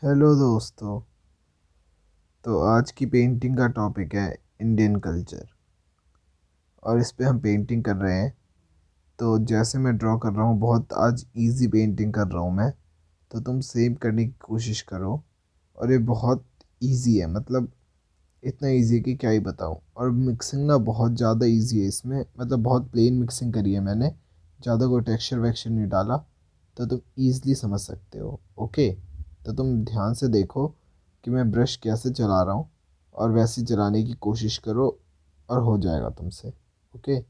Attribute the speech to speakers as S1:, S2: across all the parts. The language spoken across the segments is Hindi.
S1: हेलो दोस्तों। तो आज की पेंटिंग का टॉपिक है इंडियन कल्चर और इस पे हम पेंटिंग कर रहे हैं। तो जैसे मैं ड्रॉ कर रहा हूँ, बहुत आज इजी पेंटिंग कर रहा हूँ मैं। तो तुम सेम करने की कोशिश करो। और ये बहुत इजी है, मतलब इतना इजी है कि क्या ही बताऊँ। और मिक्सिंग ना बहुत ज़्यादा इजी है इसमें, मतलब बहुत प्लेन मिक्सिंग करी है मैंने, ज़्यादा कोई टेक्सचर वेक्सचर नहीं डाला। तो तुम ईज़िली समझ सकते हो। ओके, तो तुम ध्यान से देखो कि मैं ब्रश कैसे चला रहा हूँ और वैसे चलाने की कोशिश करो और हो जाएगा तुमसे। ओके।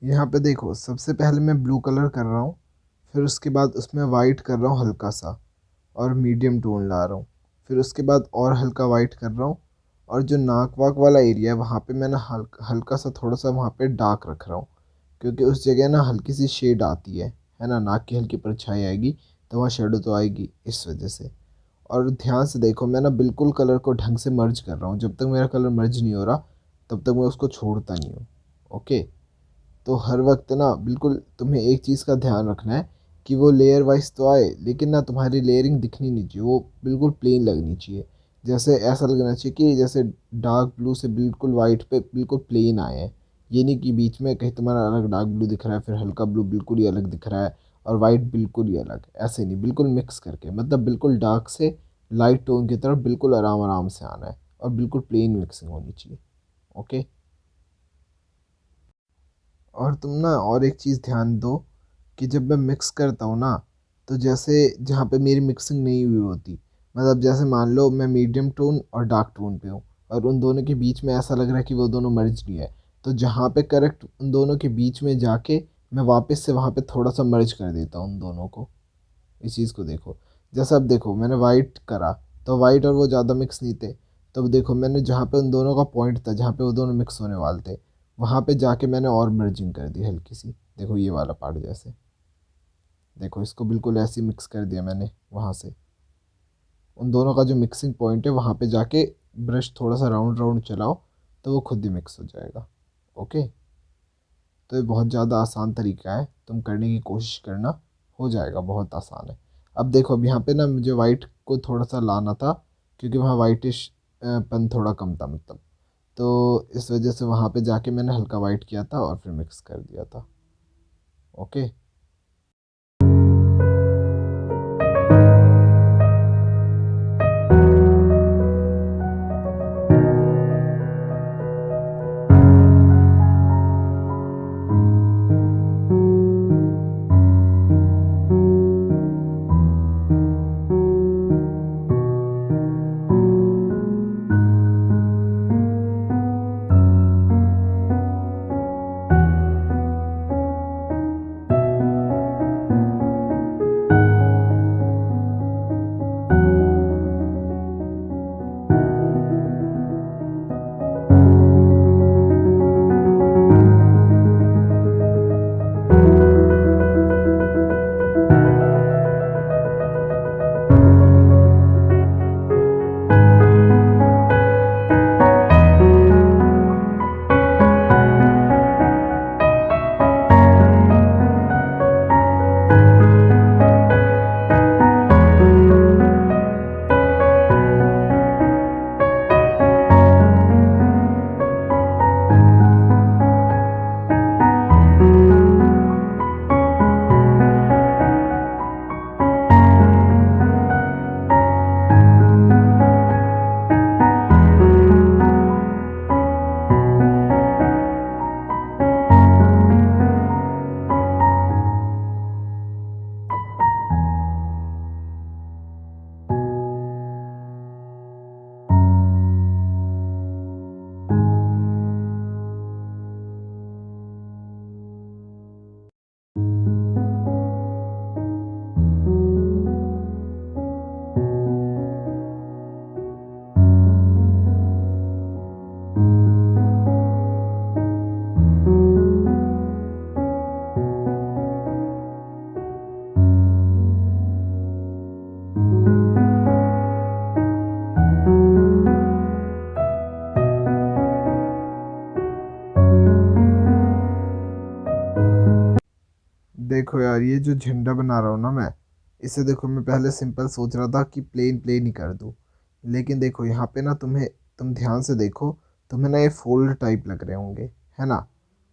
S1: यहाँ पे देखो, सबसे पहले मैं ब्लू कलर कर रहा हूँ, फिर उसके बाद उसमें वाइट कर रहा हूँ हल्का सा और मीडियम टोन ला रहा हूँ। फिर उसके बाद और हल्का वाइट कर रहा हूँ, और जो नाक वाक वाला एरिया है वहाँ पे मैं ना हल्का सा थोड़ा सा वहाँ पे डार्क रख रहा हूँ, क्योंकि उस जगह ना हल्की सी शेड आती है ना, नाक की हल्की परछाई आएगी, तो वहाँ शेडो तो आएगी इस वजह से। और ध्यान से देखो, मैं ना बिल्कुल कलर को ढंग से मर्ज कर रहा हूँ। जब तक मेरा कलर मर्ज नहीं हो रहा तब तक मैं उसको छोड़ता नहीं हूँ। ओके। तो हर वक्त ना बिल्कुल तुम्हें एक चीज़ का ध्यान रखना है कि वो लेयर वाइज तो आए, लेकिन ना तुम्हारी लेयरिंग दिखनी नहीं चाहिए, वो बिल्कुल प्लेन लगनी चाहिए। जैसे ऐसा लगना चाहिए कि जैसे डार्क ब्लू से बिल्कुल वाइट पे बिल्कुल प्लेन आए हैं। ये नहीं कि बीच में कहीं तुम्हारा अलग डार्क ब्लू दिख रहा है, फिर हल्का ब्लू बिल्कुल ही अलग दिख रहा है और वाइट बिल्कुल ही अलग। ऐसे नहीं, बिल्कुल मिक्स करके, मतलब बिल्कुल डार्क से लाइट टोन की तरफ बिल्कुल आराम आराम से आना है और बिल्कुल प्लेन मिक्सिंग होनी चाहिए। ओके। और तुम ना और एक चीज़ ध्यान दो कि जब मैं मिक्स करता हूँ ना, तो जैसे जहाँ पे मेरी मिक्सिंग नहीं हुई होती, मतलब जैसे मान लो मैं मीडियम टोन और डार्क टोन पे हूँ और उन दोनों के बीच में ऐसा लग रहा है कि वो दोनों मर्ज नहीं है, तो जहाँ पे करेक्ट उन दोनों के बीच में जाके मैं वापस से वहाँ पे थोड़ा सा मर्ज कर देता हूँ उन दोनों को। इस चीज़ को देखो। जैसे अब देखो, मैंने वाइट करा तो वाइट और वो ज़्यादा मिक्स नहीं थे। तो अब देखो, मैंने जहाँ पे उन दोनों का पॉइंट था, जहाँ पे वो दोनों मिक्स होने वाले थे, वहाँ पे जाके मैंने और मर्जिंग कर दी हल्की सी। देखो ये वाला पार्ट, जैसे देखो इसको बिल्कुल ऐसे मिक्स कर दिया मैंने वहाँ से। उन दोनों का जो मिक्सिंग पॉइंट है वहाँ पे जाके ब्रश थोड़ा सा राउंड राउंड चलाओ, तो वो खुद ही मिक्स हो जाएगा। ओके। तो ये बहुत ज़्यादा आसान तरीका है, तुम करने की कोशिश करना, हो जाएगा, बहुत आसान है। अब देखो, अब यहाँ पे ना मुझे वाइट को थोड़ा सा लाना था, क्योंकि वहाँ वाइटिश पन थोड़ा कम था, मतलब। तो इस वजह से वहाँ पे जाके मैंने हल्का वाइट किया था और फिर मिक्स कर दिया था। ओके। देखो यार, ये जो झंडा बना रहा हूँ ना मैं, इसे देखो मैं पहले सिंपल सोच रहा था कि प्लेन प्लेन ही कर दूँ, लेकिन देखो यहाँ पे ना तुम ध्यान से देखो, तुम्हें ना ये फोल्ड टाइप लग रहे होंगे, है ना।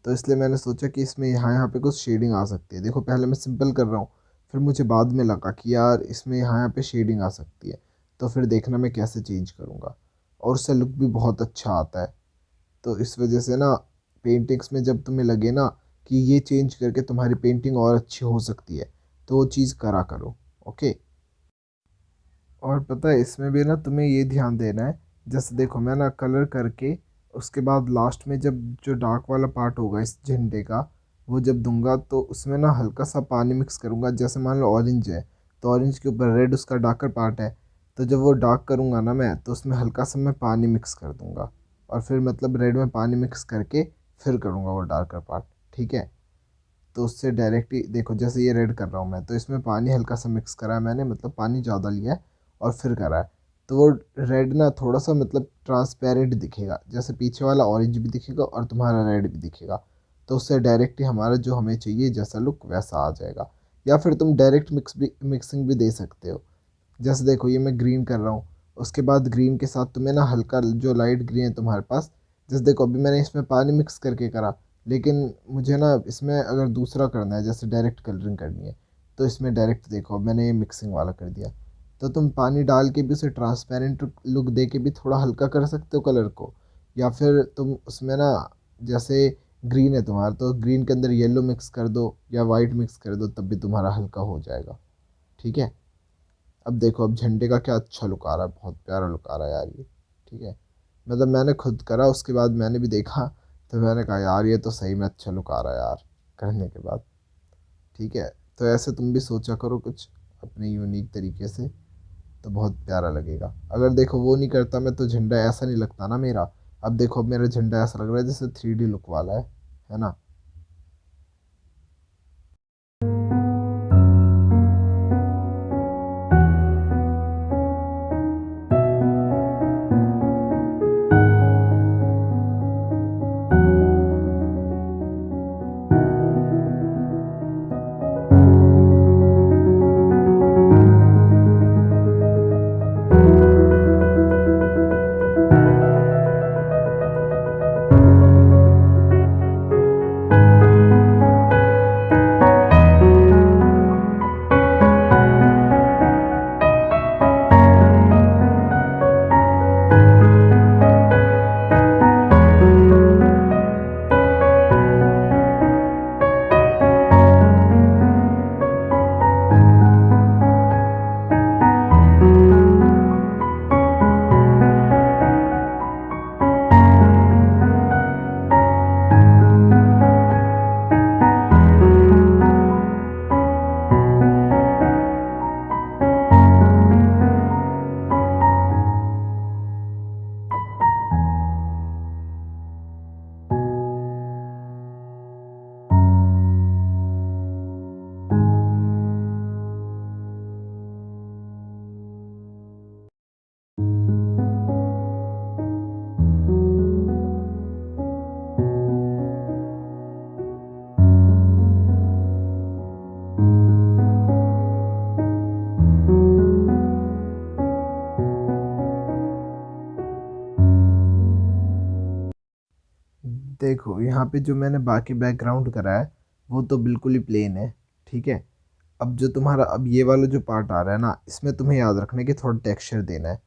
S1: तो इसलिए मैंने सोचा कि इसमें यहाँ यहाँ पे कुछ शेडिंग आ सकती है। देखो पहले मैं सिंपल कर रहा हूँ, फिर मुझे बाद में लगा कि यार इसमें यहाँ यहाँ पे शेडिंग आ सकती है, तो फिर देखना मैं कैसे चेंज करूँगा, और उससे लुक भी बहुत अच्छा आता है। तो इस वजह से ना पेंटिंग्स में जब तुम्हें लगे ना कि ये चेंज करके तुम्हारी पेंटिंग और अच्छी हो सकती है, तो वो चीज़ करा करो। ओके। और पता है इसमें भी ना तुम्हें ये ध्यान देना है, जैसे देखो मैं ना कलर करके उसके बाद लास्ट में जब जो डार्क वाला पार्ट होगा इस झंडे का, वो जब दूंगा तो उसमें ना हल्का सा पानी मिक्स करूँगा। जैसे मान लो ऑरेंज है, तो ऑरेंज के ऊपर रेड उसका डार्कर पार्ट है, तो जब वो डार्क करूँगा ना मैं, तो उसमें हल्का सा मैं पानी मिक्स कर दूँगा, और फिर मतलब रेड में पानी मिक्स करके फिर करूँगा वो डार्कर पार्ट। ठीक है। तो उससे डायरेक्ट ही देखो, जैसे ये रेड कर रहा हूँ मैं, तो इसमें पानी हल्का सा मिक्स करा है मैंने, मतलब पानी ज़्यादा लिया है और फिर करा है। तो वो रेड ना थोड़ा सा मतलब ट्रांसपेरेंट दिखेगा, जैसे पीछे वाला ऑरेंज भी दिखेगा और तुम्हारा रेड भी दिखेगा। तो उससे डायरेक्ट ही हमारा जो हमें चाहिए जैसा लुक वैसा आ जाएगा। या फिर तुम डायरेक्ट मिक्सिंग भी दे सकते हो। जैसे देखो ये मैं ग्रीन कर रहा हूँ, उसके बाद ग्रीन के साथ तुम्हें ना हल्का जो लाइट ग्रीन है तुम्हारे पास, जैसे देखो अभी मैंने इसमें पानी मिक्स करके करा, लेकिन मुझे ना इसमें अगर दूसरा करना है, जैसे डायरेक्ट कलरिंग करनी है, तो इसमें डायरेक्ट देखो मैंने ये मिक्सिंग वाला कर दिया। तो तुम पानी डाल के भी उसे ट्रांसपेरेंट लुक दे के भी थोड़ा हल्का कर सकते हो कलर को। या फिर तुम उसमें ना, जैसे ग्रीन है तुम्हारा, तो ग्रीन के अंदर येलो मिक्स कर दो या वाइट मिक्स कर दो, तब भी तुम्हारा हल्का हो जाएगा। ठीक है। अब देखो अब झंडे का क्या अच्छा लुक आ रहा है, बहुत प्यारा लुक आ रहा है यार ये। ठीक है। मतलब मैंने खुद करा, उसके बाद मैंने भी देखा, तो मैंने कहा यार ये तो सही में अच्छा लुक आ रहा है यार, करने के बाद। ठीक है। तो ऐसे तुम भी सोचा करो कुछ अपने यूनिक तरीके से, तो बहुत प्यारा लगेगा। अगर देखो वो नहीं करता मैं, तो झंडा ऐसा नहीं लगता ना मेरा। अब देखो अब मेरा झंडा ऐसा लग रहा है जैसे 3D लुक वाला है ना। देखो यहाँ पे जो मैंने बाकी बैकग्राउंड करा है, वो तो बिल्कुल ही प्लेन है। ठीक है। अब जो तुम्हारा अब ये वाला जो पार्ट आ रहा है ना, इसमें तुम्हें याद रखना है कि थोड़ा टेक्सचर देना है।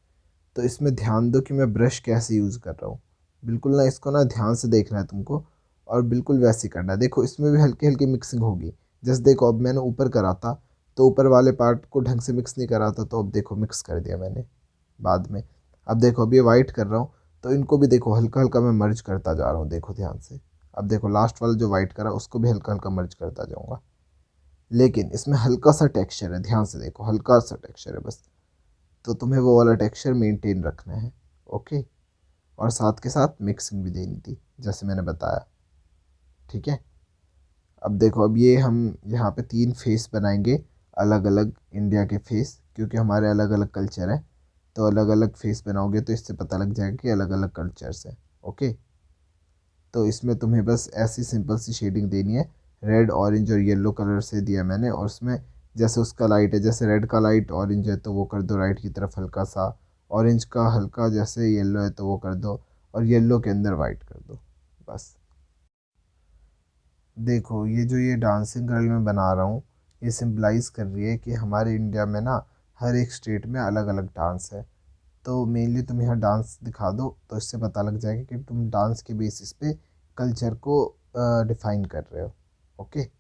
S1: तो इसमें ध्यान दो कि मैं ब्रश कैसे यूज़ कर रहा हूँ। बिल्कुल ना इसको ना ध्यान से देखना है तुमको, और बिल्कुल वैसे ही करना है। देखो इसमें भी हल्की हल्की मिक्सिंग होगी। जैसे देखो अब मैंने ऊपर करा था, तो ऊपर वाले पार्ट को ढंग से मिक्स नहीं करा था, तो अब देखो मिक्स कर दिया मैंने बाद में। अब देखो अब ये वाइट कर रहा हूँ, तो इनको भी देखो हल्का हल्का मैं मर्ज करता जा रहा हूँ, देखो ध्यान से। अब देखो लास्ट वाला जो वाइट करा उसको भी हल्का हल्का मर्ज करता जाऊँगा, लेकिन इसमें हल्का सा टेक्सचर है, ध्यान से देखो हल्का सा टेक्सचर है बस। तो तुम्हें वो वाला टेक्सचर मेंटेन रखना है। ओके। और साथ के साथ मिक्सिंग भी देनी थी, जैसे मैंने बताया। ठीक है। अब देखो अब ये हम यहाँ पे 3 फेस बनाएंगे, अलग अलग इंडिया के फेस, क्योंकि हमारे अलग अलग कल्चर है। तो अलग अलग फेस बनाओगे तो इससे पता लग जाएगा कि अलग अलग कल्चर्स हैं। ओके। तो इसमें तुम्हें बस ऐसी सिंपल सी शेडिंग देनी है, रेड ऑरेंज और येलो कलर से दिया मैंने, और उसमें जैसे उसका लाइट है, जैसे रेड का लाइट ऑरेंज है तो वो कर दो राइट की तरफ हल्का सा, ऑरेंज का हल्का जैसे येलो है तो वो कर दो, और येलो के अंदर वाइट कर दो। बस देखो, ये जो ये डांसिंग गर्ल मैं बना रहा हूँ, ये सिंबलाइज कर रही है कि हमारे इंडिया में ना हर एक स्टेट में अलग अलग डांस है। तो मेनली तुम यहाँ डांस दिखा दो तो इससे पता लग जाएगा कि तुम डांस के बेसिस पे कल्चर को डिफाइन कर रहे हो। ओके।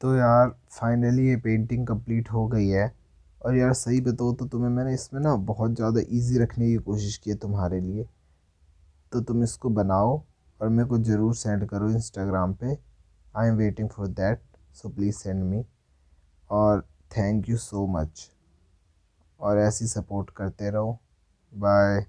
S1: तो यार फाइनली ये पेंटिंग कंप्लीट हो गई है। और यार सही बताओ तो तुम्हें मैंने इसमें ना बहुत ज़्यादा इजी रखने की कोशिश की है तुम्हारे लिए। तो तुम इसको बनाओ और मेरे को ज़रूर सेंड करो इंस्टाग्राम पे। I am waiting for that, so please send me. और थैंक यू सो मच, और ऐसी सपोर्ट करते रहो। बाय।